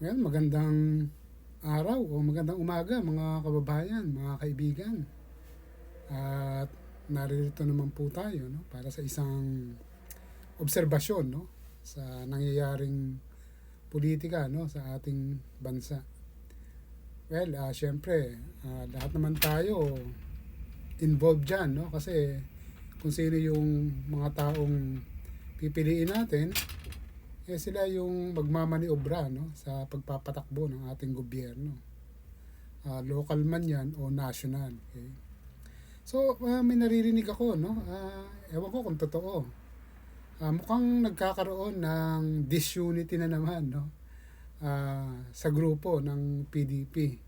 Well, magandang araw o magandang umaga mga kababayan, mga kaibigan. At naririto naman po tayo no, para sa isang obserbasyon no, sa nangyayaring politika no, sa ating bansa. Well, syempre, lahat naman tayo involved dyan no, kasi kung sino yung mga taong pipiliin natin, sila yung magmamaniobra no, sa pagpapatakbo ng ating gobyerno. Local man yan o national. Okay? So, may naririnig ako, no? Ewan ko kung totoo. Mukhang nagkakaroon ng disunity na naman, no? Sa grupo ng PDP.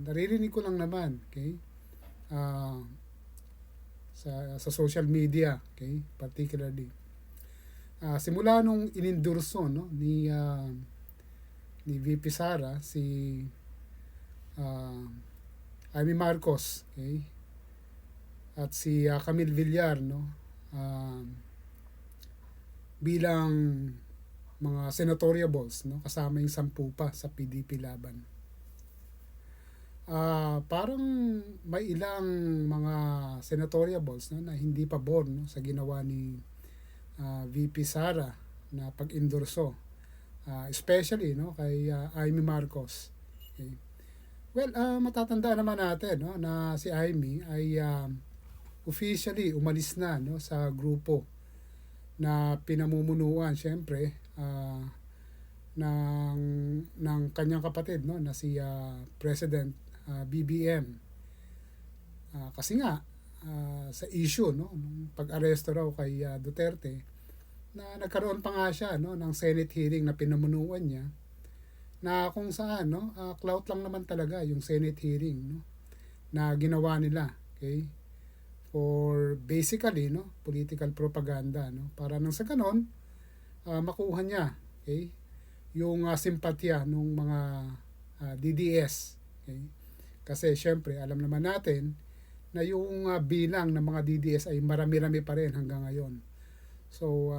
Naririnig ko lang naman, okay? Uh, sa social media, okay? Particularly. Simula nung inendorso, no? Ni VP Sara, si Amy Marcos, okay? At si Camille Villar no bilang mga senatoriables no kasama yung 10 pa sa PDP laban. Parang may ilang mga senatoriables no na hindi pabor no sa ginawa ni VP Sara na pag-endorso, especially no kay Amy Marcos. Okay. Well, matatanda naman natin no na si Amy ay officially umalis na no sa grupo na pinamumunuan syempre ng kanyang kapatid no na si President BBM, kasi nga sa issue no ng pag-aresto raw kay Duterte na nagkaroon pa nga siya no ng Senate hearing na pinamunuan niya na kung saan no clout lang naman talaga yung Senate hearing no na ginawa nila, okay, for basically no political propaganda no para nang sa ganon makuha niya, okay, yung simpatya ng mga DDS, okay, kasi syempre alam naman natin na yung bilang ng mga DDS ay marami-rami pa rin hanggang ngayon. So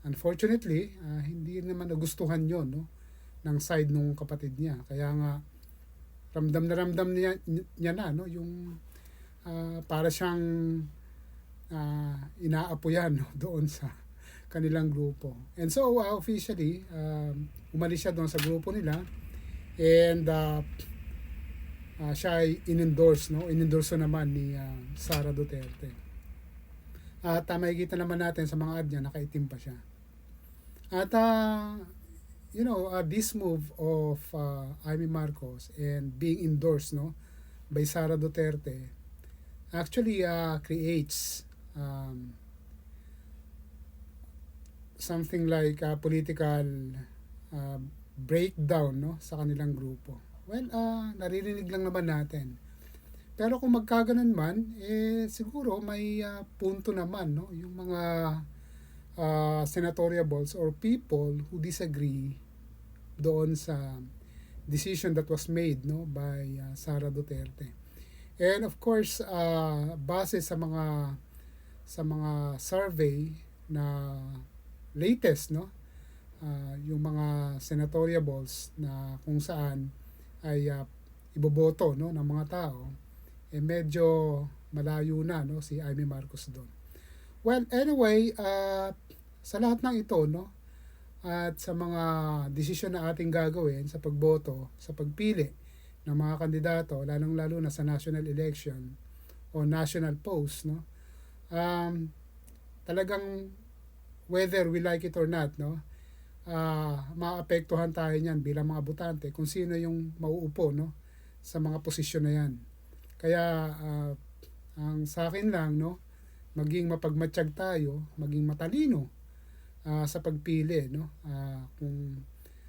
unfortunately hindi naman nagustuhan yon no ng side nung kapatid niya, kaya nga ramdam niya na no yung para siyang inaapoyan no, doon sa kanilang grupo. And so officially umalis siya doon sa grupo nila and siya ay inendorso naman ni Sara Duterte. At makikita naman natin sa mga ad niya nakaitim pa siya. At this move of Amy Marcos and being endorsed no by Sara Duterte actually creates something like a political breakdown no sa kanilang grupo. Well, naririnig lang naman natin. Pero kung magkaganon man, siguro may punto naman no yung mga senatoriables or people who disagree doon sa decision that was made no by Sara Duterte. And of course, base sa mga survey na latest no, yung mga senatoriables na kung saan ay iboboto no ng mga tao, medyo malayo na no si Amy Marcos doon. Well, anyway, sa lahat ng ito no at sa mga desisyon na ating gagawin sa pagboto, sa pagpili ng mga kandidato, lalong-lalo na sa national election o national post, no? Talagang whether we like it or not, no? Maapektuhan tayo niyan bilang mga botante kung sino yung mauupo, no? Sa mga posisyon na yan. Kaya ang sa akin lang, no? Maging mapagmatsyag tayo, maging matalino sa pagpili, no? Kung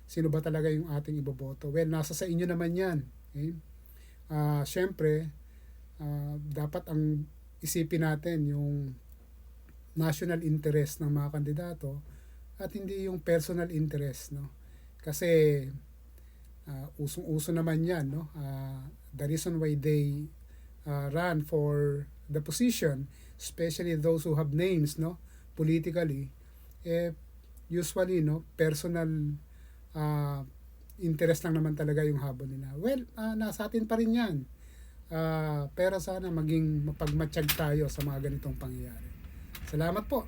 sino ba talaga yung ating iboboto. Well, nasa sa inyo naman yan. Okay? Syempre, dapat ang isipin natin yung national interest ng mga kandidato at hindi yung personal interest, no? Kasi usong-uso naman yan, no? The reason why they run for the position, especially those who have names, no, politically, usually no personal interest lang naman talaga yung habol nila. Well, nasa atin pa rin yan. Pero sana maging mapagmatsyag tayo sa mga ganitong pangyayari. Salamat po.